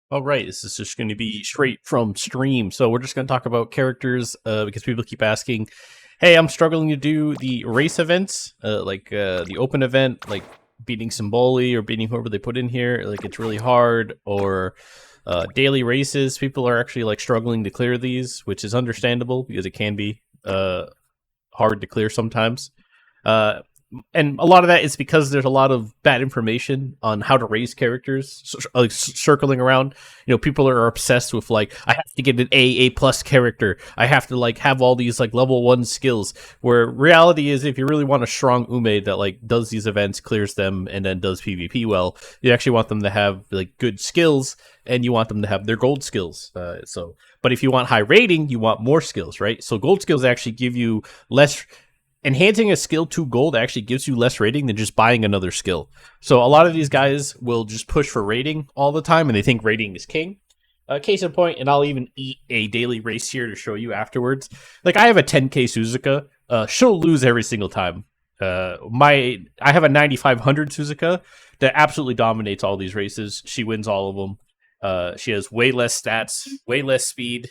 All right, this is just going to be straight from stream. So we're just going to talk about characters because people keep asking, "Hey, I'm struggling to do the race events, the open event, like beating Symboli or beating whoever they put in here. Like it's really hard, or daily races. People are actually like struggling to clear these, which is understandable because it can be hard to clear sometimes. Uh, and a lot of that is because there's a lot of bad information on how to raise characters, like circling around. You know, people are obsessed with like, I have to get an A plus character. I have to like have all these like level 1 skills. Where reality is, if you really want a strong Ume that like does these events, clears them, and then does PvP well, you actually want them to have like good skills, and you want them to have their gold skills. But if you want high rating, you want more skills, right? So gold skills actually give you less. Enhancing a skill to gold actually gives you less rating than just buying another skill. So a lot of these guys will just push for rating all the time, and they think rating is king. Case in point, and I'll even eat a daily race here to show you afterwards. Like I have a 10k Suzuka. She'll lose every single time. I have a 9500 Suzuka that absolutely dominates all these races. She wins all of them. She has way less stats, way less speed.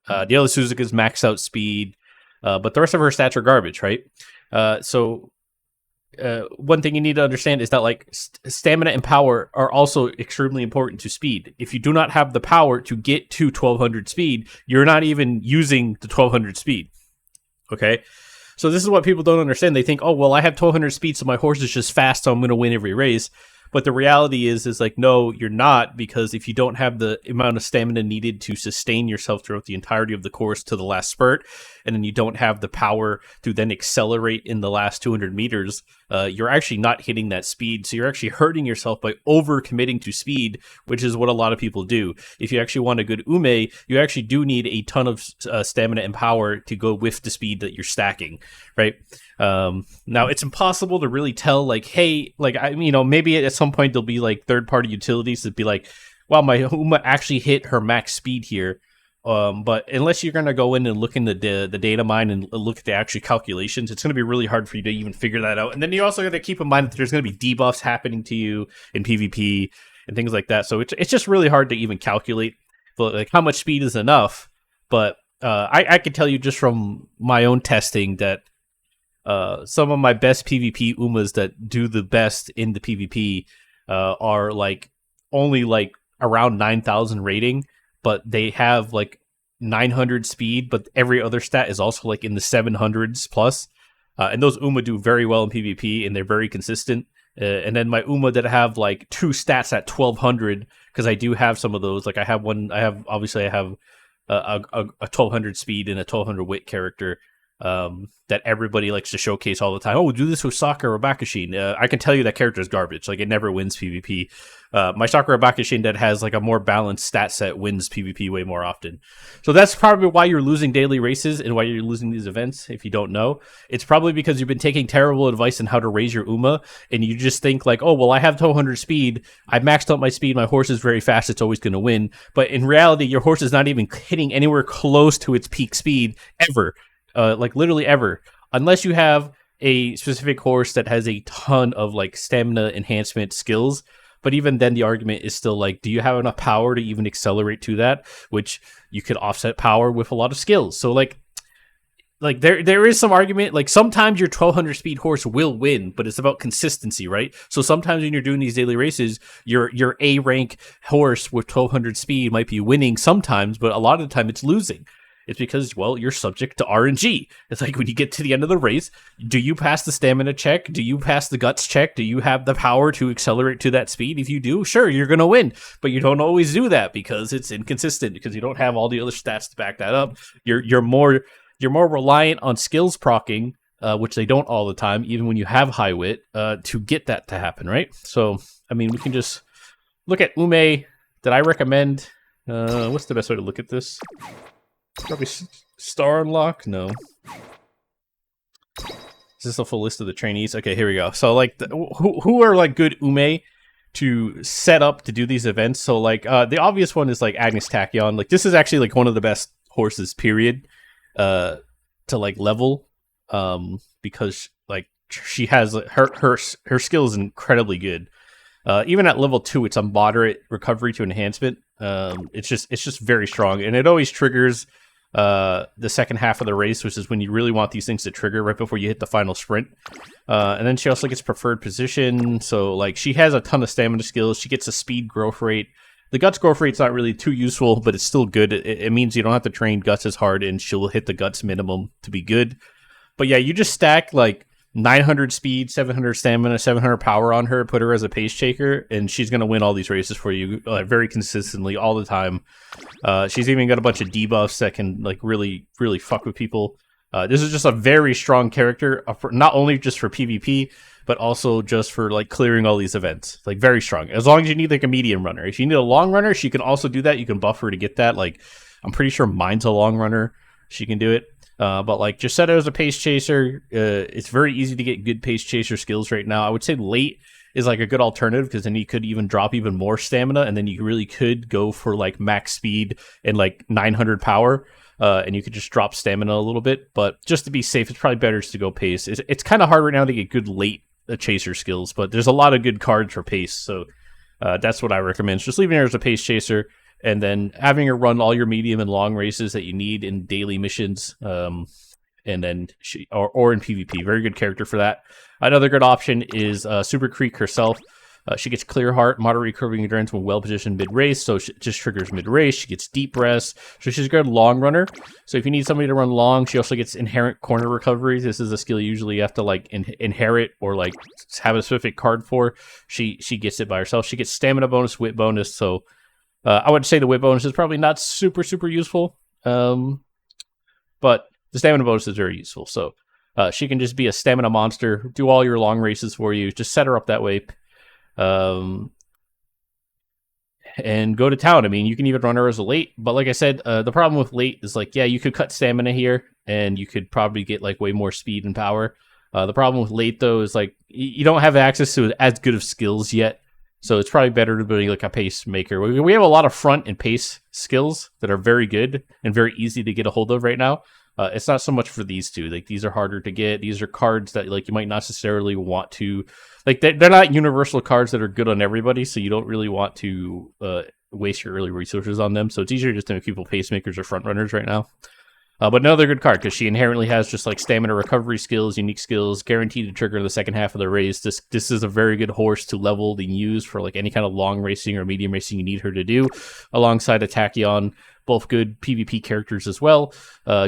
The other Suzuka's max out speed. But the rest of her stats are garbage, right? So one thing you need to understand is that like stamina and power are also extremely important to speed. If you do not have the power to get to 1200 speed, you're not even using the 1200 speed. Okay? So this is what people don't understand. They think, oh, well, I have 1200 speed, so my horse is just fast, so I'm going to win every race. But the reality is like, no, you're not, because if you don't have the amount of stamina needed to sustain yourself throughout the entirety of the course to the last spurt, and then you don't have the power to then accelerate in the last 200 meters, you're actually not hitting that speed. So you're actually hurting yourself by over committing to speed, which is what a lot of people do. If you actually want a good Ume, you actually do need a ton of stamina and power to go with the speed that you're stacking, right? Now it's impossible to really tell, like, hey, like, maybe at some point there'll be like third-party utilities that be like, wow, my Uma actually hit her max speed here. But unless you're going to go in and look in the data mine and look at the actual calculations, it's going to be really hard for you to even figure that out. And then you also got to keep in mind that there's going to be debuffs happening to you in PvP and things like that. So it's just really hard to even calculate, but like how much speed is enough. But I can tell you just from my own testing that some of my best PvP Umas that do the best in the PvP are like only like around 9,000 rating, but they have like 900 speed, but every other stat is also like in the 700s plus. And those Uma do very well in PvP, and they're very consistent. And then my Uma that have like two stats at 1200, because I do have some of those. Like I have I have a 1200 speed and a 1200 wit character that everybody likes to showcase all the time. Oh, do this with Sakura Bakashin. I can tell you that character is garbage. Like, it never wins PvP. My Sakura Bakashin that has like a more balanced stat set wins PvP way more often. So that's probably why you're losing daily races and why you're losing these events. If you don't know, it's probably because you've been taking terrible advice on how to raise your Uma, and you just think like, oh, well, I have 1200 speed. I maxed out my speed. My horse is very fast. It's always going to win. But in reality, your horse is not even hitting anywhere close to its peak speed ever. Like literally ever, unless you have a specific horse that has a ton of like stamina enhancement skills. But even then, the argument is still like, do you have enough power to even accelerate to that? Which you could offset power with a lot of skills. So like there is some argument. Like sometimes your 1200 speed horse will win, but it's about consistency, right? So sometimes when you're doing these daily races, your A rank horse with 1200 speed might be winning sometimes, but a lot of the time it's losing. It's because, well, you're subject to RNG. It's like when you get to the end of the race, do you pass the stamina check? Do you pass the guts check? Do you have the power to accelerate to that speed? If you do, sure, you're going to win. But you don't always do that because it's inconsistent, because you don't have all the other stats to back that up. You're more reliant on skills proccing, which they don't all the time, even when you have high wit, to get that to happen, right? So, I mean, we can just look at Ume that I recommend. What's the best way to look at this? Probably star unlock? No. Is this a full list of the trainees? Okay, here we go. So, like, who are, like, good Ume to set up to do these events? So, like, the obvious one is, like, Agnes Tachyon. Like, this is actually, like, one of the best horses, period, to, like, level. Because, like, she has, her skill is incredibly good. Even at level 2, it's a moderate recovery to enhancement. It's just very strong, and it always triggers the second half of the race, which is when you really want these things to trigger right before you hit the final sprint. And then she also gets preferred position, so like she has a ton of stamina skills. She gets a speed growth rate. The guts growth rate's not really too useful, but it's still good. It means you don't have to train guts as hard, and she'll hit the guts minimum to be good. But yeah, you just stack like 900 speed, 700 stamina, 700 power on her, put her as a pace shaker, and she's going to win all these races for you very consistently all the time. She's even got a bunch of debuffs that can like really fuck with people. This is just a very strong character, not only just for PvP, but also just for like clearing all these events. Like very strong. As long as you need like a medium runner. If you need a long runner, she can also do that. You can buff her to get that. Like I'm pretty sure mine's a long runner. She can do it. But like just set her as a pace chaser. It's very easy to get good pace chaser skills right now. I would say late is like a good alternative because then you could even drop even more stamina, and then you really could go for like max speed and like 900 power. And you could just drop stamina a little bit, but just to be safe, it's probably better to go pace. It's kind of hard right now to get good late chaser skills, but there's a lot of good cards for pace, so that's what I recommend. Just leaving her as a pace chaser, and then having her run all your medium and long races that you need in daily missions, and then or in PvP. Very good character for that. Another good option is Super Creek herself. She gets Clear Heart, moderate recovering endurance when well-positioned mid-race, so it just triggers mid-race. She gets Deep Breath, so she's a good long runner. So if you need somebody to run long, she also gets Inherent Corner Recovery. This is a skill you usually have to like inherit or like have a specific card for. She gets it by herself. She gets Stamina bonus, Wit bonus, so I would say the Wit bonus is probably not super useful, but the Stamina bonus is very useful. So she can just be a stamina monster, do all your long races for you. Just set her up that way. And go to town. I mean, you can even run her as a late, but like I said, the problem with late is like, yeah, you could cut stamina here and you could probably get like way more speed and power. The problem with late though is like, you don't have access to as good of skills yet. So it's probably better to be like a pacemaker. We have a lot of front and pace skills that are very good and very easy to get a hold of right now. It's not so much for these two. Like these are harder to get. These are cards that like you might not necessarily want to, like they're not universal cards that are good on everybody. So you don't really want to waste your early resources on them. So it's easier just to make people pacemakers or front runners right now. But another good card because she inherently has just like stamina recovery skills, unique skills, guaranteed to trigger in the second half of the race. This is a very good horse to level and use for like any kind of long racing or medium racing you need her to do, alongside a Tachyon. Both good PvP characters as well,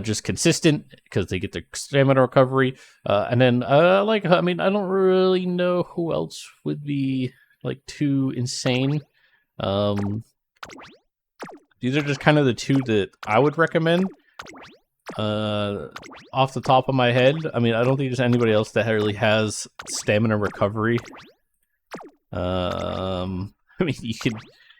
just consistent because they get the stamina recovery. And then, like, I mean, I don't really know who else would be like too insane. These are just kind of the two that I would recommend. Off the top of my head, I mean, I don't think there's anybody else that really has stamina recovery. I mean,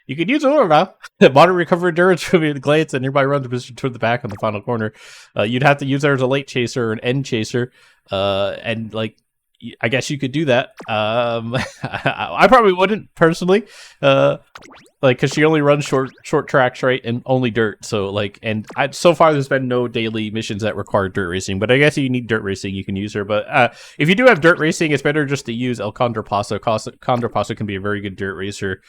you could use Aurora. Moderate recovery endurance from the glance and nearby runs position toward the back on the final corner. You'd have to use her as a late chaser or an end chaser. And like, I guess you could do that. I probably wouldn't personally. Like, cause she only runs short tracks, right? And only dirt. So like, and so far there's been no daily missions that require dirt racing, but I guess if you need dirt racing, you can use her. But if you do have dirt racing, it's better just to use El Condorpaso. Condorpaso can be a very good dirt racer.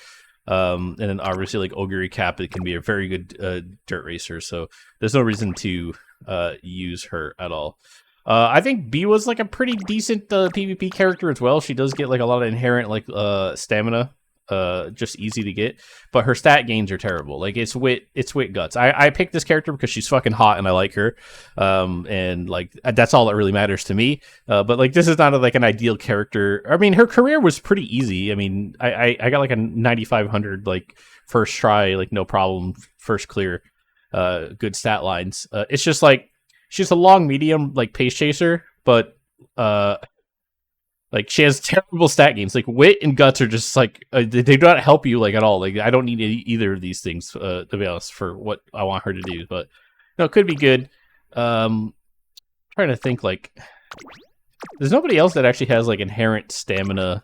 And then obviously like Ogre Cap, it can be a very good dirt racer, so there's no reason to use her at all. I think B was like a pretty decent PvP character as well. She does get like a lot of inherent like stamina, just easy to get, but her stat gains are terrible. Like it's wit guts. I picked this character because she's fucking hot and I like her, and like that's all that really matters to me. But like this is not like an ideal character. I mean, her career was pretty easy. I mean, I got like a 9500 like first try, like no problem, first clear, good stat lines. It's just like she's a long medium like pace chaser, but like she has terrible stat gains. Like wit and guts are just like they do not help you like at all. Like I don't need either of these things to be honest for what I want her to do. But no, it could be good. Trying to think like there's nobody else that actually has like inherent stamina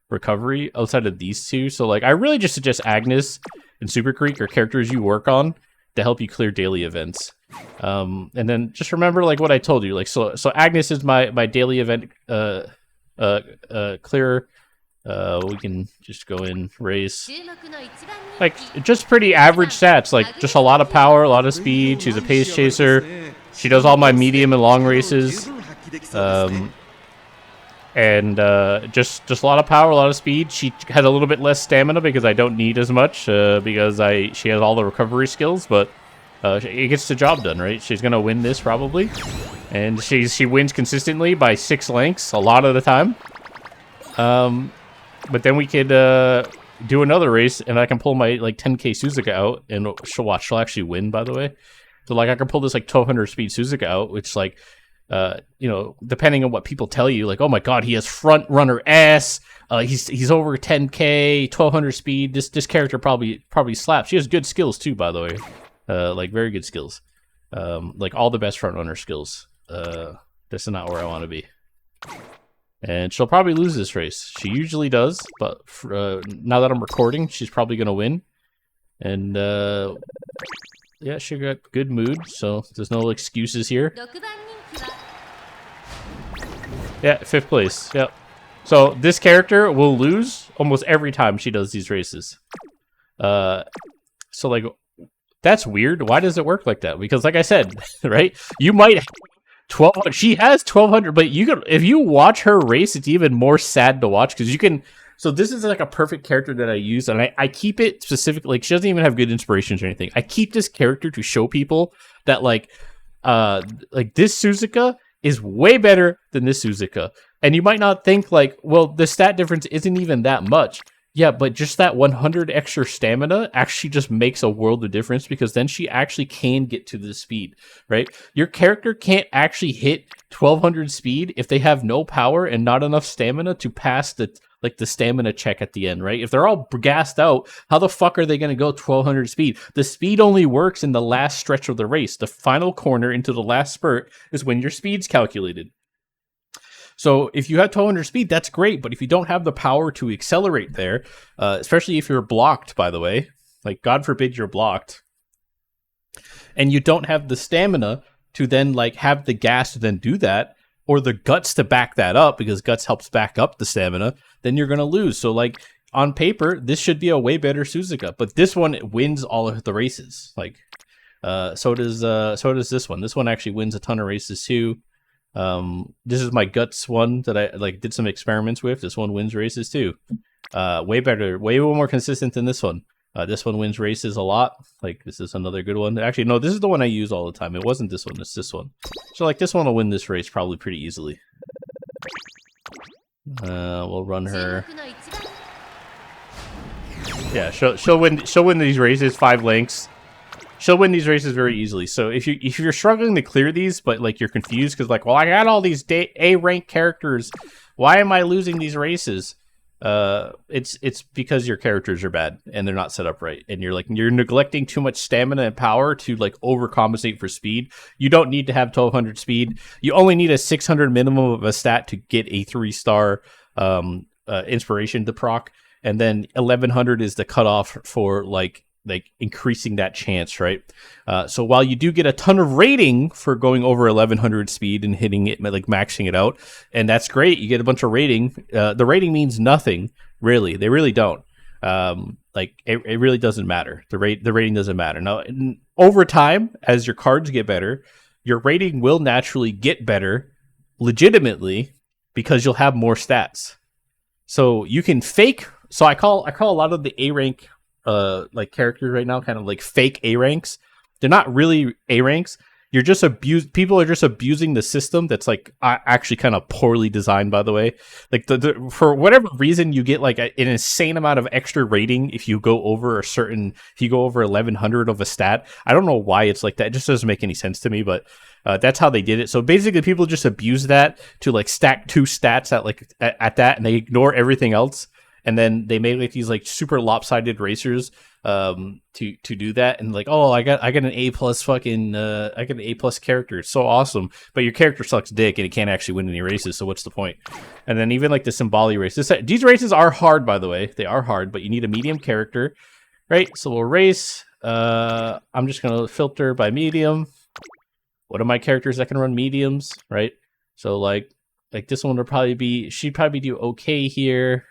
recovery outside of these two. So like I really just suggest Agnes and Super Creek are characters you work on to help you clear daily events. And then just remember like what I told you. Like so Agnes is my daily event clear. We can just go in, race. Like, just pretty average stats. Like, just a lot of power, a lot of speed. She's a pace chaser. She does all my medium and long races. Just a lot of power, a lot of speed. She has a little bit less stamina because I don't need as much because she has all the recovery skills, but it gets the job done, right? She's gonna win this probably, and she wins consistently by 6 lengths a lot of the time. But then we could do another race, and I can pull my like 10k Suzuka out, and she'll actually win, by the way. So like I can pull this like 1200 speed Suzuka out, which like you know, depending on what people tell you, like, oh my god, he has front runner ass. He's over 10k, 1200 speed. This character probably slaps. She has good skills too, by the way. Like very good skills. Like all the best front runner skills. This is not where I want to be. And she'll probably lose this race. She usually does, but now that I'm recording, she's probably gonna win. And yeah, she got good mood, so there's no excuses here. Yeah, 5th place. Yep. So this character will lose almost every time she does these races. So like, that's weird. Why does it work like that? Because like I said, right? You might 1200. She has 1200, but you can, if you watch her race, it's even more sad to watch because you can. So this is like a perfect character that I use, and I keep it specific. Like she doesn't even have good inspirations or anything. I keep this character to show people that like this Suzuka is way better than this Suzuka. And you might not think like, well, the stat difference isn't even that much. Yeah, but just that 100 extra stamina actually just makes a world of difference because then she actually can get to the speed, right? Your character can't actually hit 1200 speed if they have no power and not enough stamina to pass the stamina check at the end, right? If they're all gassed out, how the fuck are they going to go 1200 speed? The speed only works in the last stretch of the race. The final corner into the last spurt is when your speed's calculated. So if you have 1200 speed, that's great. But if you don't have the power to accelerate there, especially if you're blocked, by the way, like God forbid you're blocked, and you don't have the stamina to then like have the gas to then do that, or the guts to back that up, because guts helps back up the stamina, then you're going to lose. So like on paper, this should be a way better Suzuka, but this one wins all of the races. Like, so does this one. This one actually wins a ton of races too. This is my guts one that I like did some experiments with. This one wins races too. Way better, way more consistent than this one. This one wins races a lot. Like this is another good one. Actually, no, this is the one I use all the time. It wasn't this one, it's this one. So like this one will win this race probably pretty easily. We'll run her. Yeah, she'll win these races 5 lengths. She'll win these races very easily. So if you're struggling to clear these, but like you're confused because like, well, I got all these A rank characters, why am I losing these races? It's because your characters are bad and they're not set up right, and you're neglecting too much stamina and power to like overcompensate for speed. You don't need to have 1200 speed. You only need a 600 minimum of a stat to get a 3-star inspiration to proc, and then 1100 is the cutoff for like increasing that chance, right? So while you do get a ton of rating for going over 1100 speed and hitting it, like maxing it out, and that's great, you get a bunch of rating. The rating means nothing, really. They really don't. Like it really doesn't matter. The rating doesn't matter. Now, over time, as your cards get better, your rating will naturally get better, legitimately, because you'll have more stats. So you can fake. So I call a lot of the A rank like characters right now kind of like fake A ranks. They're not really A ranks. You're just people are just abusing the system that's like actually kind of poorly designed, by the way. Like for whatever reason, you get like an insane amount of extra rating if you go over if you go over 1100 of a stat. I don't know why it's like that. It just doesn't make any sense to me, but that's how they did it. So basically people just abuse that to like stack 2 stats at that, and they ignore everything else. And then they made like these like super lopsided racers to do that, and like, oh, I got an A+ fucking I got an A+ character. It's so awesome, but your character sucks dick and it can't actually win any races. So what's the point? And then even like the Symboli race. These races are hard, by the way. They are hard, but you need a medium character, right? So we'll race. I'm just gonna filter by medium. What are my characters that can run mediums, right? So like this one would probably be, she'd probably do okay here.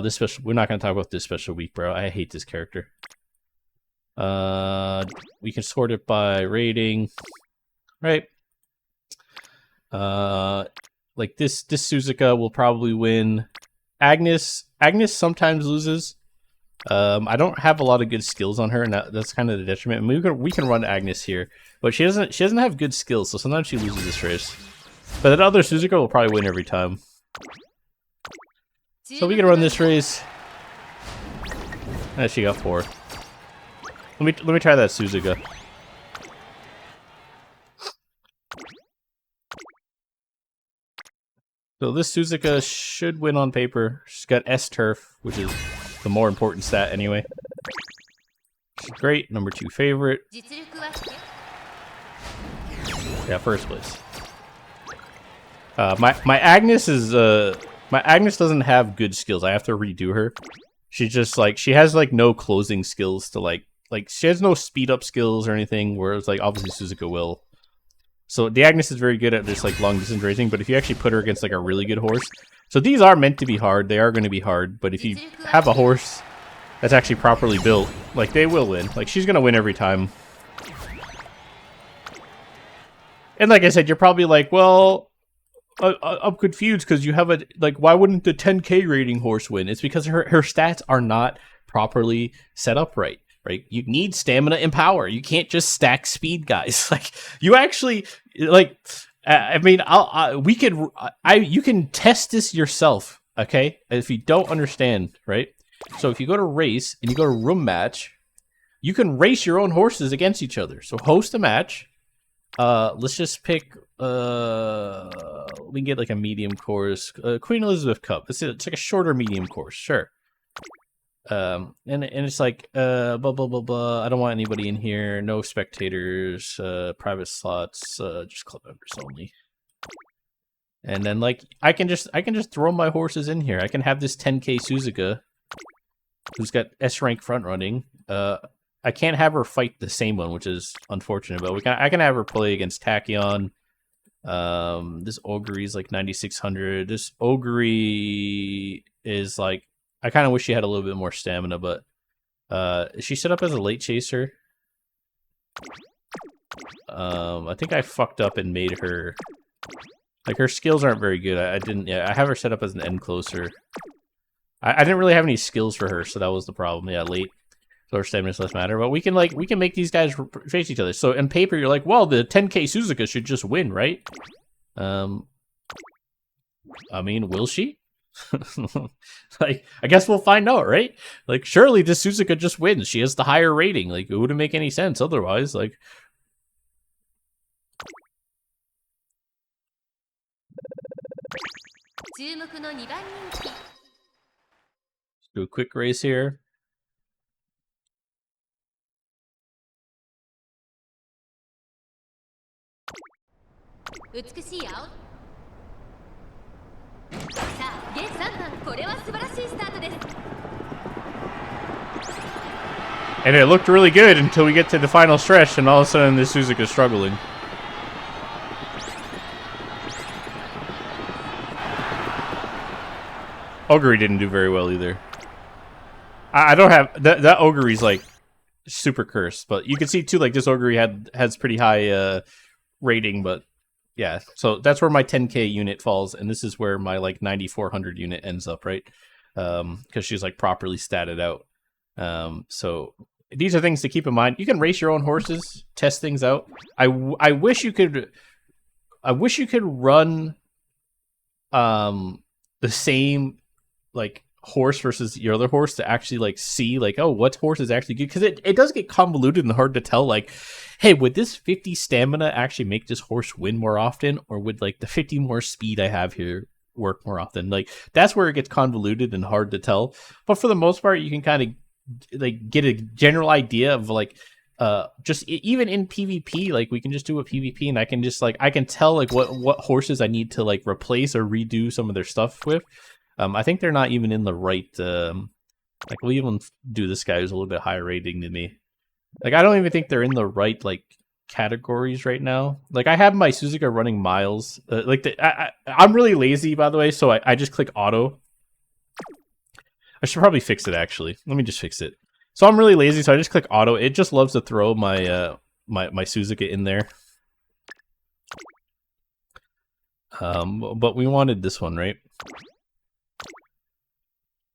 This special. We're not gonna talk about this special week, bro. I hate this character. We can sort it by rating, right? Like this Suzuka will probably win. Agnes sometimes loses. I don't have a lot of good skills on her, and that's kind of the detriment. And we can run Agnes here, but she doesn't have good skills, so sometimes she loses this race. But that other Suzuka will probably win every time. So we can run this race. She got 4. Let me try that Suzuka. So this Suzuka should win on paper. She's got S-Turf, which is the more important stat anyway. She's great, number 2 favorite. Yeah, first place. My Agnes is my Agnes doesn't have good skills. I have to redo her. She's just like she has like no closing skills to like she has no speed up skills or anything. Whereas like obviously Suzuka will. So the Agnes is very good at this like long distance racing, but if you actually put her against like a really good horse, so these are meant to be hard. They are going to be hard, but if you have a horse that's actually properly built, like they will win. Like she's going to win every time. And like I said, you're probably like, well, I'm confused because you have a like. Why wouldn't the 10K rating horse win? It's because her stats are not properly set up right. Right, you need stamina and power. You can't just stack speed, guys. Like you actually like. I mean, you can test this yourself. Okay, if you don't understand, right? So if you go to race and you go to room match, you can race your own horses against each other. So host a match. Let's just pick. We can get like a medium course. Queen Elizabeth Cup. It's like a shorter medium course. Sure. And it's like blah blah blah blah. I don't want anybody in here. No spectators. Private slots. Just club members only. And then like I can just throw my horses in here. I can have this 10K Suzuka, who's got S rank front running. I can't have her fight the same one, which is unfortunate. But I can have her play against Tachyon. This Ogre is like 9600. This Ogre is like. I kind of wish she had a little bit more stamina, but is she set up as a late chaser? I think I fucked up and made her like her skills aren't very good. I didn't. Yeah, I have her set up as an end closer. I didn't really have any skills for her, so that was the problem. Yeah, late, so her stamina less matter. But we can make these guys face each other. So in paper, you're like, well, the 10K Suzuka should just win, right? I mean, will she? Like, I guess we'll find out, right? Like, surely this Suzuka just wins. She has the higher rating. Like, it wouldn't make any sense otherwise. Like, let's do a quick race here. And it looked really good until we get to the final stretch, and all of a sudden this Suzuka's struggling. Ogre didn't do very well either. I don't have that Ogre's like super cursed, but you can see too like this Ogre has pretty high rating, but yeah, so that's where my 10K unit falls, and this is where my like 9400 unit ends up, right? Because she's like properly statted out. So these are things to keep in mind. You can race your own horses, test things out. I wish you could run the same like horse versus your other horse to actually like see like, oh, what horse is actually good, because it does get convoluted and hard to tell like, hey, would this 50 stamina actually make this horse win more often, or would like the 50 more speed I have here work more often? Like that's where it gets convoluted and hard to tell. But for the most part, you can kind of like get a general idea of like just even in PvP, like we can just do a PvP and I can just like I can tell like what horses I need to like replace or redo some of their stuff with. I think they're not even in the right like we'll even do this guy who's a little bit higher rating than me. Like I don't even think they're in the right like categories right now. Like I have my Suzuka running miles. I'm really lazy, by the way, so I just click auto. I should probably fix it, actually. Let me just fix it. So I'm really lazy, so I just click auto. It just loves to throw my my Suzuki in there. But we wanted this one, right?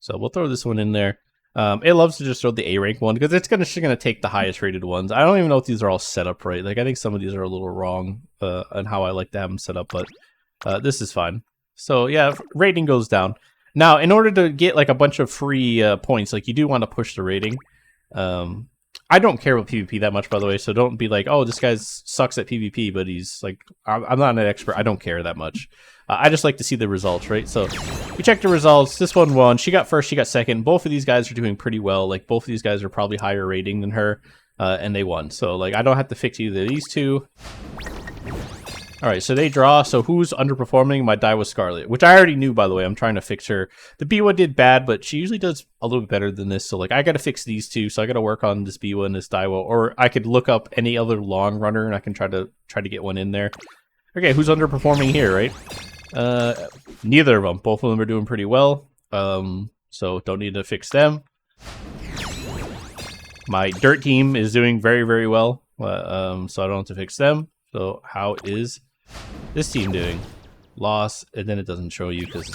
So we'll throw this one in there. It loves to just throw the A rank one because it's gonna take the highest rated ones. I don't even know if these are all set up right. Like I think some of these are a little wrong on how I like to have them set up, but this is fine. So yeah, rating goes down. Now, in order to get like a bunch of free points, like you do want to push the rating. I don't care about PvP that much, by the way, so don't be like, oh, this guy sucks at PvP, but he's like, I'm not an expert. I don't care that much. I just like to see the results, right? So we check the results. This one won. She got first. She got second. Both of these guys are doing pretty well. Like both of these guys are probably higher rating than her, and they won. So like I don't have to fix either of these two. All right, so they draw. So who's underperforming? My Daiwa Scarlet, which I already knew, by the way. I'm trying to fix her. The Biwa did bad, but she usually does a little bit better than this. So like I got to fix these two. So I got to work on this Biwa and this Daiwa, or I could look up any other long runner and I can try to get one in there. Okay, who's underperforming here, right? Neither of them. Both of them are doing pretty well. So don't need to fix them. My dirt team is doing very, very well. So I don't have to fix them. So how is this team doing? Loss, and then it doesn't show you because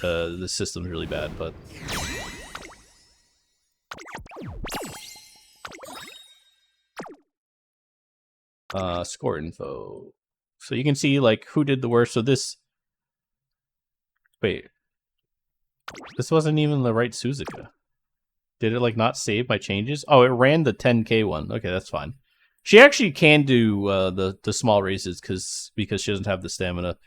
the system's really bad, but score info. So you can see like who did the worst. So this, wait, this wasn't even the right Suzuka. Did it like not save my changes? Oh, it ran the 10k one. Okay, that's fine. She actually can do the small races because she doesn't have the stamina.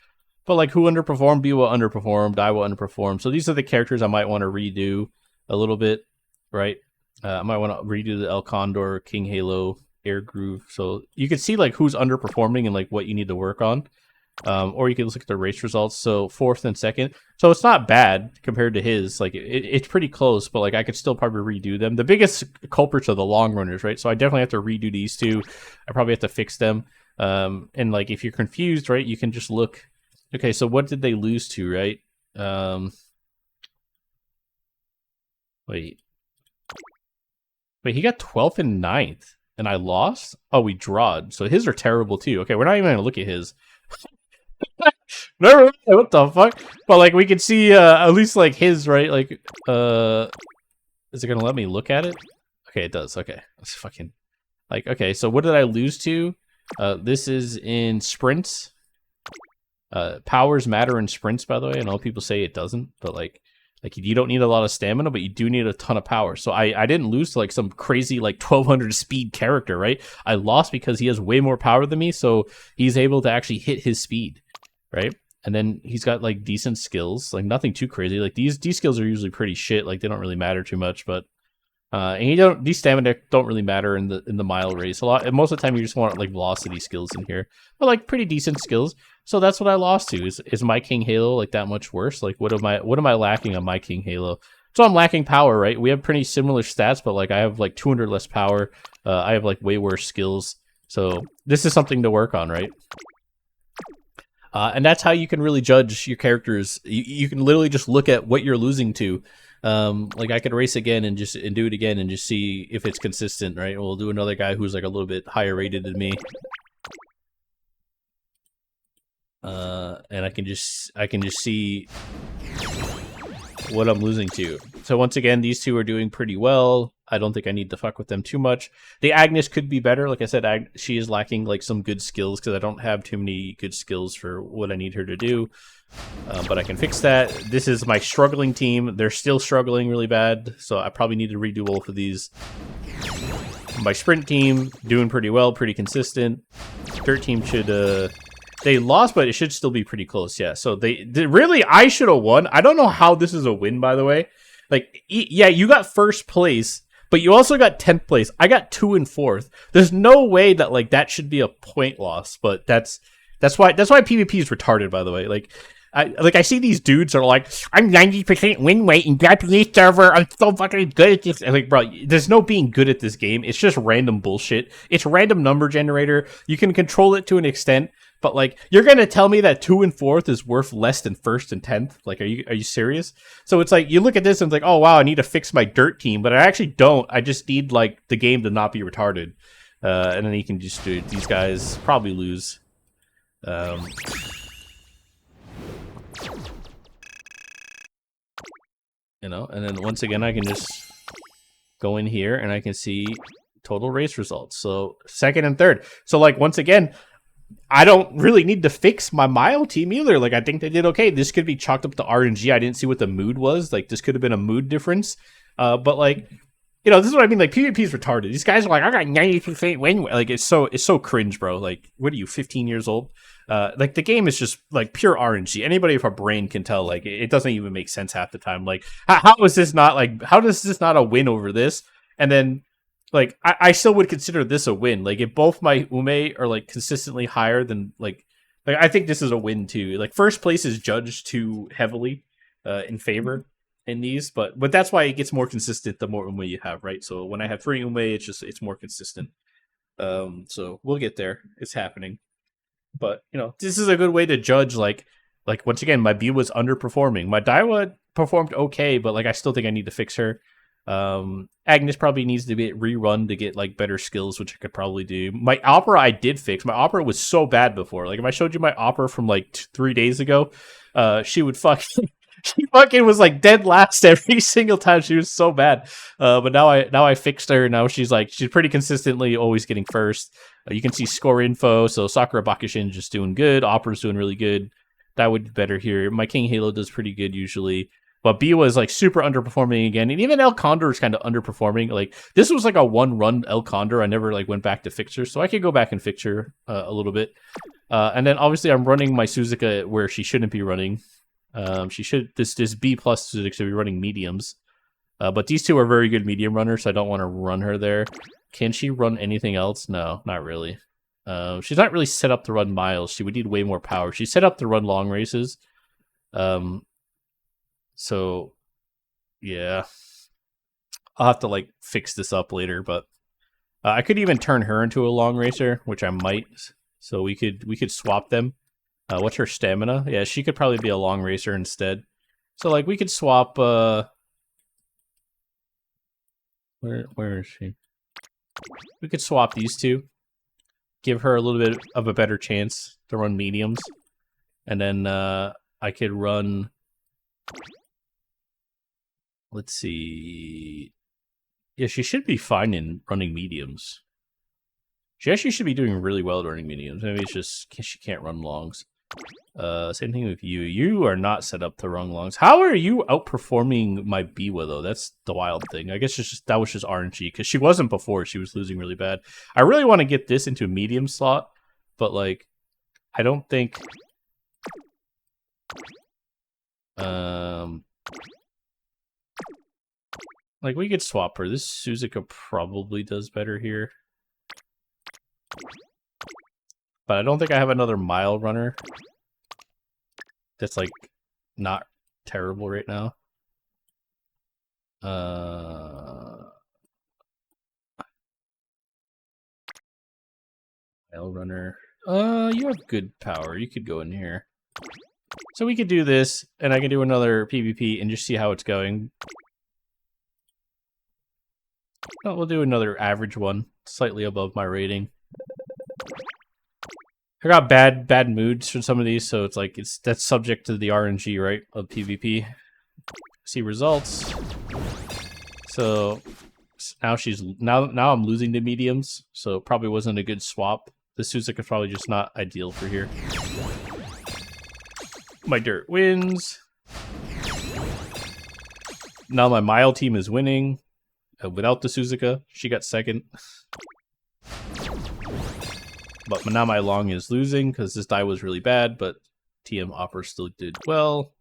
But like who underperformed? Biwa underperformed. Daiwa underperformed. So these are the characters I might want to redo a little bit, right? I might want to redo the El Condor, King Halo, Air Groove. So you can see like who's underperforming and like what you need to work on. Or you can look at the race results. So 4th and 2nd. So it's not bad compared to his. Like it's pretty close, but like I could still probably redo them. The biggest culprits are the long runners, right? So I definitely have to redo these two. I probably have to fix them. And like if you're confused, right, you can just look. Okay, so what did they lose to, right? Wait, he got 12th and 9th, and I lost. Oh, we drawed. So his are terrible too. Okay, we're not even gonna look at his. Never mind, what the fuck? But like we can see at least like his, right? Like is it gonna let me look at it? Okay, it does. Okay. That's fucking like okay, so what did I lose to? This is in sprints. Powers matter in sprints, by the way. I know people say it doesn't, but like you don't need a lot of stamina, but you do need a ton of power. So I didn't lose to like some crazy like 1200 speed character, right? I lost because he has way more power than me, so he's able to actually hit his speed, right? And then he's got like decent skills, like nothing too crazy. Like these skills are usually pretty shit, like they don't really matter too much, but and these stamina don't really matter in the mile race. Most of the time you just want like velocity skills in here, but like pretty decent skills. So that's what I lost to. Is my King Halo like that much worse? Like what am I lacking on my King Halo? So I'm lacking power, right? We have pretty similar stats, but like I have like 200 less power. I have like way worse skills. So this is something to work on, right? And that's how you can really judge your characters. You can literally just look at what you're losing to. Like I could race again and do it again and just see if it's consistent, right? We'll do another guy who's like a little bit higher rated than me. And I can just see what I'm losing to. So once again, these two are doing pretty well. I don't think I need to fuck with them too much. The Agnes could be better. Like I said, she is lacking like some good skills because I don't have too many good skills for what I need her to do. But I can fix that. This is my struggling team. They're still struggling really bad, so I probably need to redo both of these. My sprint team doing pretty well, pretty consistent. Dirt team should they lost, but it should still be pretty close. Yeah, so they really, I should have won. I don't know how this is a win, by the way. Like, yeah, you got first place, but you also got 10th place. I got 2 and 4th. There's no way that like that should be a point loss, but that's why PvP is retarded, by the way. Like I see these dudes are like, I'm 90% win rate in Japanese server. I'm so fucking good at this. And like, bro, there's no being good at this game. It's just random bullshit. It's random number generator. You can control it to an extent, but like, you're gonna tell me that 2 and 4th is worth less than 1st and 10th? Like, are you serious? So it's like, you look at this and it's like, oh wow, I need to fix my dirt team, but I actually don't. I just need like the game to not be retarded, and then you can just do it. These guys probably lose. You know, and then once again, I can just go in here and I can see total race results. So 2nd and 3rd. So like, once again, I don't really need to fix my Mile team either. Like, I think they did okay. This could be chalked up to RNG. I didn't see what the mood was. Like, this could have been a mood difference. But like, you know, this is what I mean. Like, PvP is retarded. These guys are like, I got 90% win. Like, it's so cringe, bro. Like, what are you, 15 years old? Like, the game is just like pure RNG. Anybody with a brain can tell. Like, it doesn't even make sense half the time. Like, how is this not like? How does this not a win over this? And then, like, I still would consider this a win. Like, if both my Ume are like consistently higher than like I think this is a win too. Like, 1st place is judged too heavily in favor in these, but that's why it gets more consistent the more Ume you have, right? So when I have 3 Ume, it's more consistent. So we'll get there. It's happening. But, you know, this is a good way to judge, like once again, my B was underperforming. My Daiwa performed okay, but, like, I still think I need to fix her. Agnes probably needs to be rerun to get, like, better skills, which I could probably do. My Opera I did fix. My Opera was so bad before. Like, if I showed you my Opera from, like, 3 days ago, she would fucking... She fucking was like dead last every single time. She was so bad. But now I fixed her. Now she's pretty consistently always getting 1st. You can see score info. So Sakura Bakushin just doing good. Opera's doing really good. That would be better here. My King Halo does pretty good usually. But B was like super underperforming again. And even El Condor is kind of underperforming. Like, this was like a 1-run El Condor. I never like went back to fix her. So I could go back and fix her a little bit. And then obviously I'm running my Suzuka where she shouldn't be running. She should this B plus should be running mediums, but these two are very good medium runners, so I don't want to run her there. Can she run anything else? No, not really. She's not really set up to run miles. She would need way more power. She's set up to run long races. So yeah, I'll have to like fix this up later, but I could even turn her into a long racer, which I might. So we could swap them. What's her stamina? Yeah, she could probably be a long racer instead. So, like, we could swap, where is she? We could swap these two. Give her a little bit of a better chance to run mediums. And then, I could run... Let's see... Yeah, she should be fine in running mediums. She actually should be doing really well at running mediums. Maybe it's just she can't run longs. Same thing with you. You are not set up to run longs. How are you outperforming my Biwa though? That's the wild thing. I guess that was just RNG because she wasn't before. She was losing really bad. I really want to get this into a medium slot, but like, I don't think. Like we could swap her. This Suzuka probably does better here. But I don't think I have another mile runner that's like not terrible right now. Mile runner. You have good power. You could go in here. So we could do this, and I can do another PvP and just see how it's going. Oh, we'll do another average one, slightly above my rating. I got bad moods for some of these, so it's like that's subject to the RNG, right, of PvP. See results. So now I'm losing to mediums, so it probably wasn't a good swap. The Suzuka is probably just not ideal for here. My dirt wins. Now my mile team is winning without the Suzuka. She got 2nd. But now my long is losing because this die was really bad, but TM Opera still did well.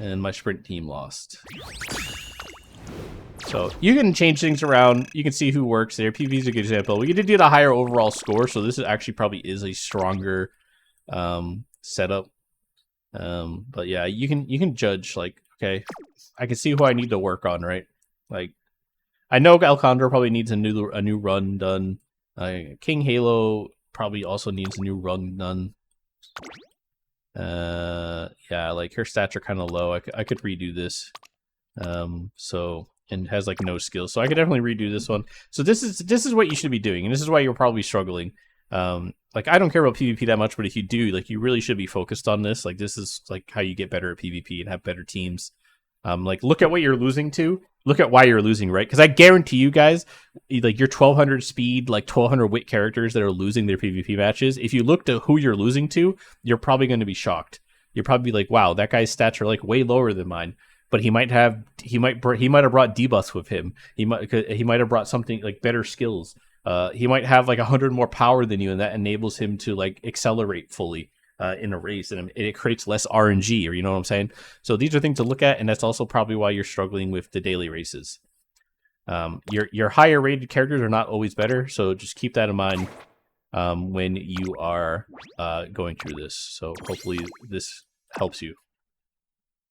And my sprint team lost. So you can change things around. You can see who works there. PV is a good example. We did do the higher overall score, so this is actually probably is a stronger setup. But yeah, you can judge like, okay, I can see who I need to work on, right? Like, I know Alcondra probably needs a new run done. King Halo probably also needs a new run done. Yeah, like her stats are kind of low. I could redo this. So, and has like no skills, so I could definitely redo this one. So this is what you should be doing, and this is why you're probably struggling. Like, I don't care about PvP that much, but if you do, like, you really should be focused on this. Like, this is like how you get better at PvP and have better teams. Like, look at what you're losing to. Look at why you're losing, right? Because I guarantee you guys, like, your 1200 speed, like 1200 wit characters that are losing their PvP matches, if you look to who you're losing to, you're probably going to be shocked. You're probably like, wow, that guy's stats are like way lower than mine. But he might have brought debuffs with him. He might have brought something like better skills. He might have like 100 more power than you, and that enables him to like accelerate fully in a race, and it creates less RNG, or you know what I'm saying? So these are things to look at, and that's also probably why you're struggling with the daily races. Your higher rated characters are not always better, so just keep that in mind when you are going through this. So hopefully this helps you.